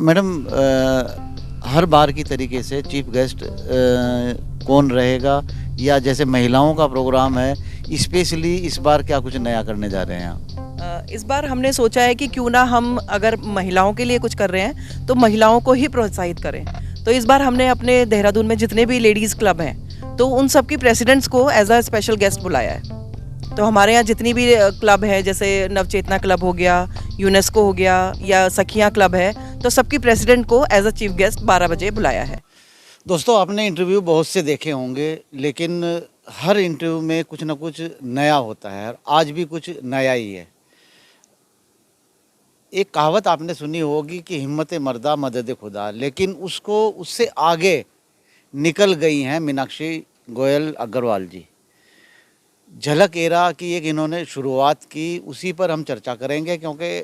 Madam हर बार की तरीके से चीफ गेस्ट कौन रहेगा, या जैसे महिलाओं का प्रोग्राम है, स्पेशली इस बार क्या कुछ नया करने जा रहे हैं आप? इस बार हमने सोचा है कि क्यों ना हम अगर महिलाओं के लिए कुछ कर रहे हैं तो महिलाओं को ही प्रोत्साहित करें। तो इस बार हमने अपने देहरादून में जितने भी लेडीज़ क्लब हैं तो उन सब की प्रेसिडेंट्स को एज अ स्पेशल गेस्ट बुलाया है। तो हमारे यहाँ जितनी भी क्लब है, जैसे नवचेतना क्लब हो गया, यूनेस्को हो गया, या सखियाँ क्लब है, तो सबकी प्रेसिडेंट को एज अ चीफ गेस्ट 12 बजे बुलाया है। दोस्तों, आपने इंटरव्यू बहुत से देखे होंगे, लेकिन हर इंटरव्यू में कुछ ना कुछ नया होता है और आज भी कुछ नया ही है। एक कहावत आपने सुनी होगी कि हिम्मत मर्दा मदद खुदा, लेकिन उसको उससे आगे निकल गई हैं मीनाक्षी गोयल अग्रवाल जी। झलक एरा की एक इन्होंने शुरुआत की, उसी पर हम चर्चा करेंगे, क्योंकि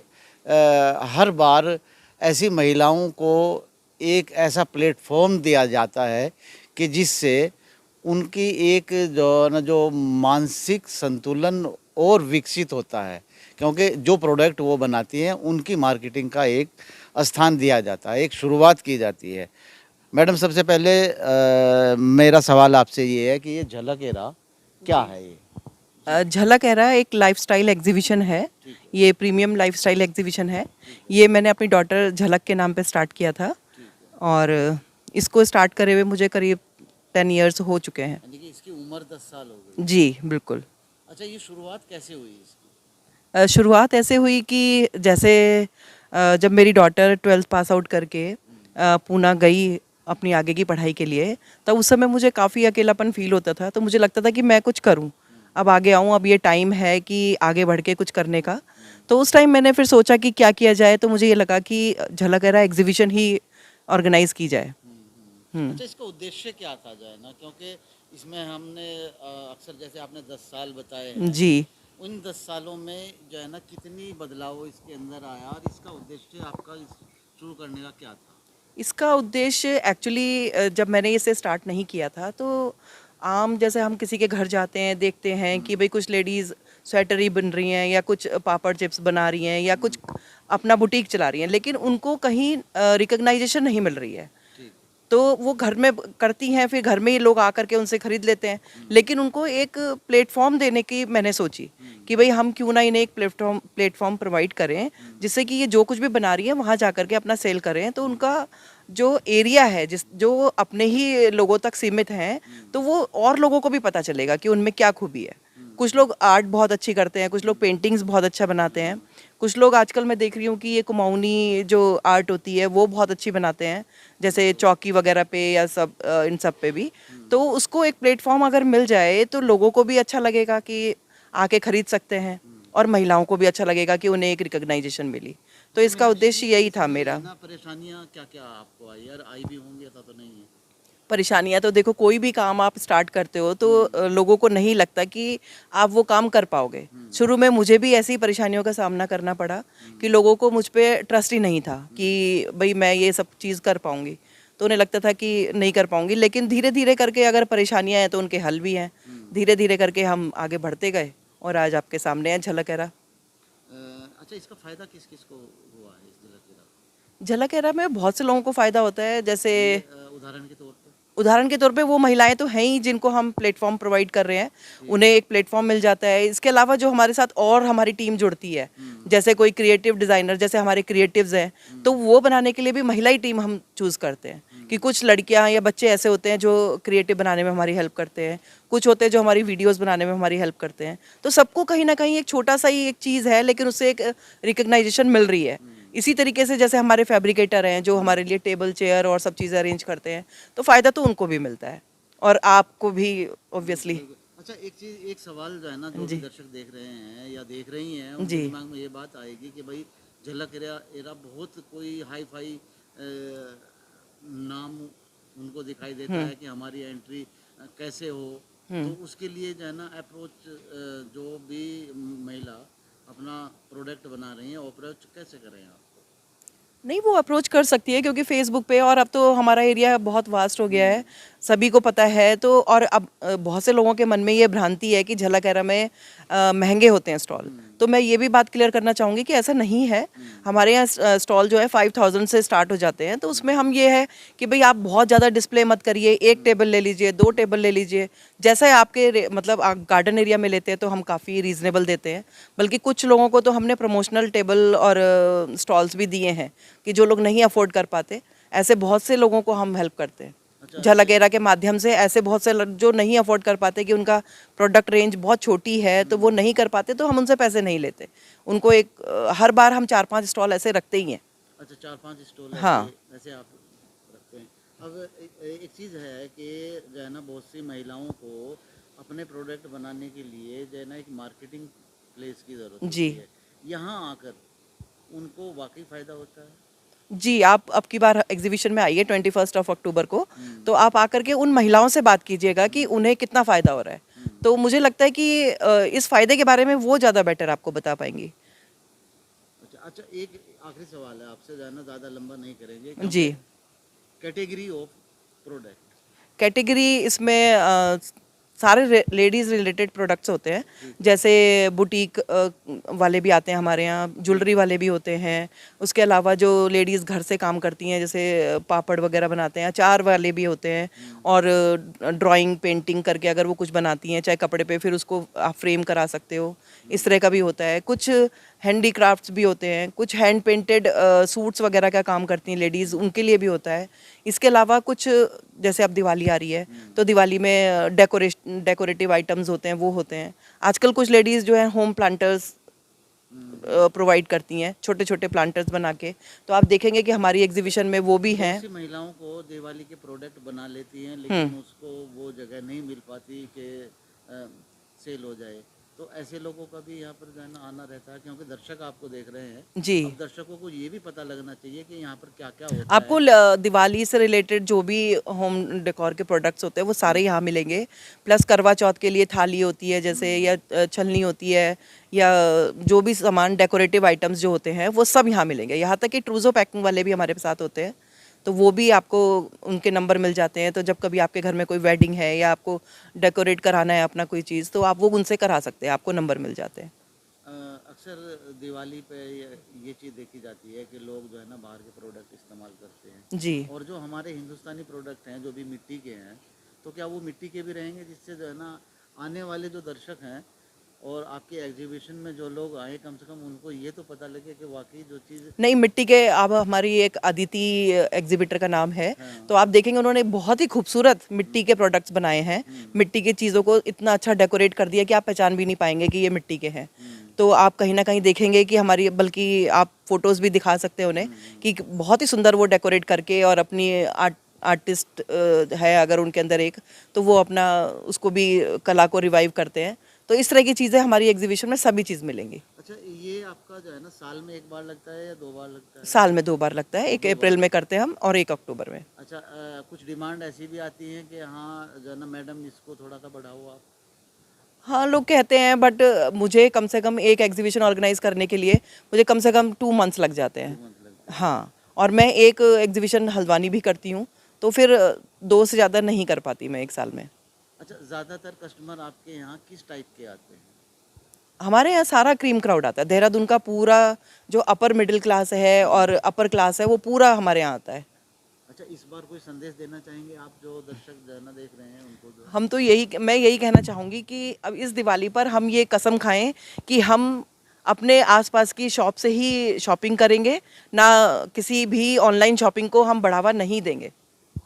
हर बार ऐसी महिलाओं को एक ऐसा प्लेटफॉर्म दिया जाता है कि जिससे उनकी एक जो मानसिक संतुलन और विकसित होता है, क्योंकि जो प्रोडक्ट वो बनाती हैं उनकी मार्केटिंग का एक स्थान दिया जाता है, एक शुरुआत की जाती है। मैडम, सबसे पहले मेरा सवाल आपसे ये है कि ये झलक एरा क्या है? ये झलक एरा एक लाइफस्टाइल एग्जीबिशन है। ये प्रीमियम लाइफस्टाइल एग्जीबिशन है। ये मैंने अपनी डॉटर झलक के नाम पे स्टार्ट किया था और इसको स्टार्ट करे हुए मुझे करीब 10 इयर्स हो चुके हैं। यानी कि इसकी उम्र 10 साल हो गई। जी बिल्कुल। अच्छा, ये शुरुआत कैसे हुई इसकी? शुरुआत ऐसे हुई कि जैसे जब मेरी डॉटर 12th पास आउट करके पूना गई अपनी आगे की पढ़ाई के लिए, तब उस समय मुझे काफ़ी अकेलापन फील होता था। तो मुझे लगता था कि मैं कुछ करूं, अब आगे आऊं, अब ये टाइम है कि आगे बढ़ के कुछ करने का। तो उस टाइम मैंने फिर सोचा कि क्या किया जाए, तो मुझे ये लगा कि झलक एरा एग्जीबिशन ही ऑर्गेनाइज की जाए। अच्छा, इसका उद्देश्य क्या था जाए ना, क्योंकि इसमें हमने अक्सर, जैसे आपने 10 साल बताए हैं, जी। उन 10 सालों में जो है ना कितनी बदलाव इसके अंदर आया, और इसका उद्देश्य आपका शुरू करने का क्या था? इसका उद्देश्य एक्चुअली जब मैंने इसे स्टार्ट नहीं किया था तो आम जैसे हम किसी के घर जाते हैं, देखते हैं कि भाई कुछ लेडीज़ स्वेटर ही बन रही हैं, या कुछ पापड़ चिप्स बना रही हैं, या कुछ अपना बुटीक चला रही हैं, लेकिन उनको कहीं रिकग्नाइजेशन नहीं मिल रही है। तो वो घर में करती हैं, फिर घर में ही लोग आकर के उनसे खरीद लेते हैं, लेकिन उनको एक प्लेटफॉर्म देने की मैंने सोची कि भाई हम क्यों ना इन्हें एक प्लेटफॉर्म प्रोवाइड करें, जिससे कि ये जो कुछ भी बना रही है वहाँ जा करके अपना सेल करें। तो उनका जो एरिया है, जो अपने ही लोगों तक सीमित हैं, तो वो और लोगों को भी पता चलेगा कि उनमें क्या खूबी है। कुछ लोग आर्ट बहुत अच्छी करते हैं, कुछ लोग पेंटिंग्स बहुत अच्छा बनाते हैं, कुछ लोग आजकल मैं देख रही हूँ कि ये कुमाऊनी जो आर्ट होती है वो बहुत अच्छी बनाते हैं, जैसे चौकी वगैरह पे या सब इन सब पे भी। तो उसको एक प्लेटफॉर्म अगर मिल जाए तो लोगों को भी अच्छा लगेगा कि आके खरीद सकते हैं, और महिलाओं को भी अच्छा लगेगा कि उन्हें एक रिकग्नाइजेशन मिली। तो इसका उद्देश्य यही था मेरा। परेशानियां क्या क्या आपको आई, यार आई भी होंगी, ऐसा तो नहीं है? परेशानियां तो देखो, कोई भी काम आप स्टार्ट करते हो तो लोगों को नहीं लगता कि आप वो काम कर पाओगे। शुरू में मुझे भी ऐसी परेशानियों का सामना करना पड़ा कि लोगों को मुझ पे ट्रस्ट ही नहीं था कि भाई मैं ये सब चीज़ कर पाऊंगी। तो उन्हें लगता था कि नहीं कर पाऊंगी, लेकिन धीरे धीरे करके अगर परेशानियां हैं तो उनके हल भी हैं। धीरे धीरे करके हम आगे बढ़ते गए और आज आपके सामने है झलक एरा। अच्छा, इसका फायदा किस किस को हुआ है इस झलक एरा? झलक एरा में बहुत से लोगों को फ़ायदा होता है। जैसे उदाहरण के तौर पे वो महिलाएं तो हैं ही जिनको हम प्लेटफॉर्म प्रोवाइड कर रहे हैं, उन्हें एक प्लेटफॉर्म मिल जाता है। इसके अलावा जो हमारे साथ और हमारी टीम जुड़ती है, जैसे कोई क्रिएटिव डिज़ाइनर, जैसे हमारे क्रिएटिव्स हैं, तो वो बनाने के लिए भी महिला ही टीम हम चूज़ करते हैं। कि कुछ लड़कियां या बच्चे ऐसे होते हैं जो क्रिएटिव बनाने में हमारी हेल्प करते हैं, कुछ होते हैं जो हमारी वीडियोस बनाने में हमारी हेल्प करते हैं। तो सबको कहीं ना कहीं एक छोटा सा ही एक चीज़ है, लेकिन उससे एक रिकग्नाइजेशन मिल रही है। इसी तरीके से जैसे हमारे फैब्रिकेटर हैं जो हमारे लिए टेबल चेयर और सब चीज़ें अरेंज करते हैं, तो फ़ायदा तो उनको भी मिलता है और आपको भी ऑब्वियसली। अच्छा, एक सवाल जो है ना, जो भी दर्शक देख रहे हैं या देख रही हैं, उनके जी। दिमाग में ये बात आएगी कि भाई झलक एरा बहुत कोई हाई फाई नाम उनको दिखाई देता है कि हमारी एंट्री कैसे हो। तो उसके लिए जो है ना अप्रोच, जो भी महिला अपना प्रोडक्ट बना रही हैं, अप्रोच कैसे करें आप? नहीं, वो अप्रोच कर सकती है क्योंकि फेसबुक पे, और अब तो हमारा एरिया बहुत वास्ट हो गया है, सभी को पता है। तो और अब बहुत से लोगों के मन में ये भ्रांति है कि झलक एरा में महंगे होते हैं स्टॉल, तो मैं ये भी बात क्लियर करना चाहूँगी कि ऐसा नहीं है। हमारे यहाँ स्टॉल जो है 5000 से स्टार्ट हो जाते हैं, तो उसमें हम ये है कि भाई आप बहुत ज़्यादा डिस्प्ले मत करिए, एक टेबल ले लीजिए, 2 टेबल ले लीजिए, जैसा है आपके मतलब आप गार्डन एरिया में लेते हैं तो हम काफ़ी रीज़नेबल देते हैं। बल्कि कुछ लोगों को तो हमने प्रमोशनल टेबल और स्टॉल्स भी दिए हैं कि जो लोग नहीं अफोर्ड कर पाते, ऐसे बहुत से लोगों को हम हेल्प करते हैं। झलक एरा के माध्यम से ऐसे बहुत से जो नहीं अफोर्ड कर पाते, कि उनका प्रोडक्ट रेंज बहुत छोटी है तो वो नहीं कर पाते, तो हम उनसे पैसे नहीं लेते। उनको एक हर बार हम 4-5 स्टॉल ऐसे रखते ही हैं। अच्छा, 4-5 स्टॉल हाँ। ऐसे आप रखते हैं। अब एक चीज़ है कि जो है ना, बहुत सी महिलाओं को अपने प्रोडक्ट बनाने के लिए जो है ना, एक मार्केटिंग प्लेस की ज़रूरत होती है। यहाँ आकर उनको वाकई फ़ायदा होता है। जी, आप अब की बार एग्जीबिशन में आइए 21 अक्टूबर को, तो आप आकर के उन महिलाओं से बात कीजिएगा कि उन्हें कितना फ़ायदा हो रहा है। तो मुझे लगता है कि इस फ़ायदे के बारे में वो ज़्यादा बेटर आपको बता पाएंगी। अच्छा, एक आखिरी सवाल है आपसे, जो है ना, ज़्यादा लंबा नहीं करेंगे। जी। Category of product. कैटेगरी इसमें सारे लेडीज़ रिलेटेड प्रोडक्ट्स होते हैं, जैसे बुटीक वाले भी आते हैं हमारे यहाँ, ज्वेलरी वाले भी होते हैं। उसके अलावा जो लेडीज़ घर से काम करती हैं, जैसे पापड़ वगैरह बनाते हैं, अचार वाले भी होते हैं। और ड्राइंग पेंटिंग करके अगर वो कुछ बनाती हैं चाहे कपड़े पे, फिर उसको आप फ्रेम करा सकते हो, इस तरह का भी होता है। कुछ हैंडीक्राफ्ट्स भी होते हैं, कुछ हैंड पेंटेड सूट्स वगैरह का काम करती हैं लेडीज़, उनके लिए भी होता है। इसके अलावा कुछ, जैसे अब दिवाली आ रही है तो दिवाली में डेकोरेटिव आइटम्स होते हैं, वो होते हैं। आजकल कुछ लेडीज़ जो है होम प्लांटर्स प्रोवाइड करती हैं, छोटे छोटे प्लांटर्स बना के, तो आप देखेंगे कि हमारी एग्जीबिशन में वो भी हैं। बहुत सी महिलाओं को दिवाली के प्रोडक्ट बना लेती हैं, लेकिन उसको वो जगह नहीं मिल पाती कि सेल हो जाए। तो ऐसे लोगों का भी यहाँ पर जो है ना, आना रहता है, क्योंकि दर्शक आपको देख रहे हैं। जी। अब दर्शकों को ये भी पता लगना चाहिए कि यहाँ पर क्या क्या होता आपको है। दिवाली से रिलेटेड जो भी होम डेकोर के प्रोडक्ट्स होते हैं वो सारे यहाँ मिलेंगे। प्लस करवा चौथ के लिए थाली होती है जैसे, या छलनी होती है, या जो भी सामान डेकोरेटिव आइटम्स जो होते हैं वो सब यहाँ मिलेंगे। यहाँ तक कि ट्रूजो पैकिंग वाले भी हमारे साथ होते हैं, तो वो भी आपको उनके नंबर मिल जाते हैं। तो जब कभी आपके घर में कोई वेडिंग है या आपको डेकोरेट कराना है अपना कोई चीज़, तो आप वो उनसे करा सकते हैं, आपको नंबर मिल जाते हैं। अक्सर दिवाली पे ये चीज़ देखी जाती है कि लोग जो है ना, बाहर के प्रोडक्ट इस्तेमाल करते हैं। जी। और जो हमारे हिंदुस्तानी प्रोडक्ट हैं, जो भी मिट्टी के हैं, तो क्या वो मिट्टी के भी रहेंगे, जिससे जो है ना, आने वाले जो दर्शक हैं और आपके एग्जीबिशन में जो लोग आए, कम से कम उनको ये तो पता लगे कि वाकई जो चीज़। नहीं, मिट्टी के, अब हमारी एक अदिति एग्जीबिटर का नाम है, तो आप देखेंगे उन्होंने बहुत ही खूबसूरत मिट्टी के प्रोडक्ट्स बनाए हैं। मिट्टी की चीज़ों को इतना अच्छा डेकोरेट कर दिया कि आप पहचान भी नहीं पाएंगे कि ये मिट्टी के हैं। तो आप कहीं ना कहीं देखेंगे कि हमारी, बल्कि आप फोटोज़ भी दिखा सकते हैं उन्हें कि बहुत ही सुंदर वो डेकोरेट करके, और अपनी आर्टिस्ट है अगर उनके अंदर एक, तो वो अपना उसको भी कला को रिवाइव करते हैं। तो इस तरह की चीज़ें हमारी एग्जीबिशन में सभी चीज़ मिलेंगी। अच्छा, ये आपका जो है ना, साल में एक बार लगता है या 2 बार लगता है? साल में 2 बार लगता है, 1 अप्रैल में करते हैं हम और 1 अक्टूबर में। अच्छा, कुछ डिमांड ऐसी भी आती है कि हाँ जो है ना, मैडम इसको थोड़ा सा बढ़ाओ आप। हाँ, लोग कहते हैं, बट मुझे कम से कम एक एग्जीबिशन ऑर्गेनाइज करने के लिए मुझे कम से कम 2 मंथ्स लग जाते हैं। मतलब हाँ, और मैं एक एग्जीबिशन हल्द्वानी भी करती हूँ, तो फिर 2 से ज़्यादा नहीं कर पाती मैं एक साल में। अच्छा, ज़्यादातर कस्टमर आपके यहाँ किस टाइप के आते हैं? हमारे यहाँ सारा क्रीम क्राउड आता है। देहरादून का पूरा जो अपर मिडिल क्लास है और अपर क्लास है, वो पूरा हमारे यहाँ आता है। अच्छा, इस बार कोई संदेश देना चाहेंगे आप, जो दर्शक जो है ना देख रहे हैं उनको? जो हम तो मैं यही कहना चाहूँगी कि अब इस दिवाली पर हम ये कसम खाएं कि हम अपने आसपास की शॉप से ही शॉपिंग करेंगे, ना किसी भी ऑनलाइन शॉपिंग को हम बढ़ावा नहीं देंगे।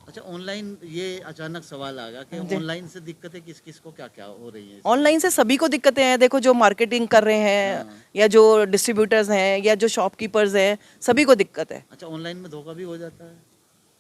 अच्छा, ऑनलाइन, ये अचानक सवाल आ गया कि ऑनलाइन से दिक्कतें किस किस को क्या क्या हो रही हैं? ऑनलाइन से सभी को दिक्कतें हैं। देखो, जो मार्केटिंग कर रहे हैं या जो डिस्ट्रीब्यूटर्स हैं या जो शॉपकीपर्स हैं, सभी को दिक्कत है। अच्छा, ऑनलाइन में धोखा भी हो जाता है?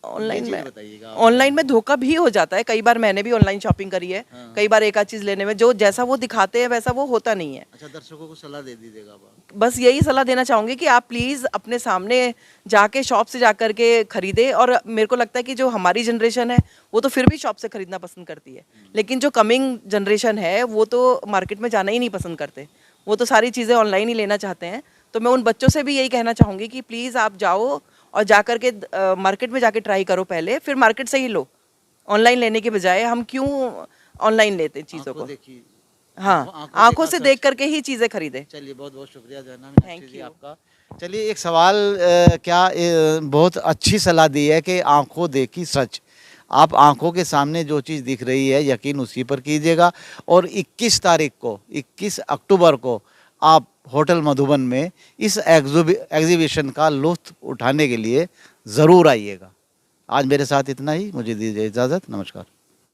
बताइएगा। ऑनलाइन में धोखा भी हो जाता है। कई बार मैंने भी ऑनलाइन शॉपिंग करी है। कई बार एक आध चीज़ लेने में जो जैसा वो दिखाते हैं वैसा वो होता नहीं है। अच्छा, दर्शकों को सलाह दे दीजिएगा आप। बस यही सलाह देना चाहूँगी कि आप प्लीज़ अपने सामने जाके शॉप से जा कर के खरीदें। और मेरे को लगता है कि जो हमारी जनरेशन है वो तो फिर भी शॉप से खरीदना पसंद करती है, लेकिन जो कमिंग जनरेशन है वो तो मार्केट में जाना ही नहीं पसंद करते, वो तो सारी चीज़ें ऑनलाइन ही लेना चाहते हैं। तो मैं उन बच्चों से भी यही कहना चाहूँगी कि प्लीज़ आप जाओ और जा कर के मार्केट में जाके ट्राई करो पहले, फिर मार्केट से ही लो। ऑनलाइन लेने के बजाय हम क्यों ऑनलाइन लेते हैं चीज़ों को। देखिए, हाँ, आंखों से देख करके ही चीजें खरीदे। चलिए, बहुत बहुत शुक्रिया जो है ना मीनाक्षी Thank जी you. आपका। चलिए, एक सवाल बहुत अच्छी सलाह दी है कि आंखों देखी सच। आप आंखों के सामने जो चीज़ दिख रही है यकीन उसी पर कीजिएगा। और 21 तारीख को, 21 अक्टूबर को आप होटल मधुबन में इस एग्जीबिशन का लुत्फ उठाने के लिए ज़रूर आइएगा। आज मेरे साथ इतना ही, मुझे दीजिए इजाज़त, नमस्कार।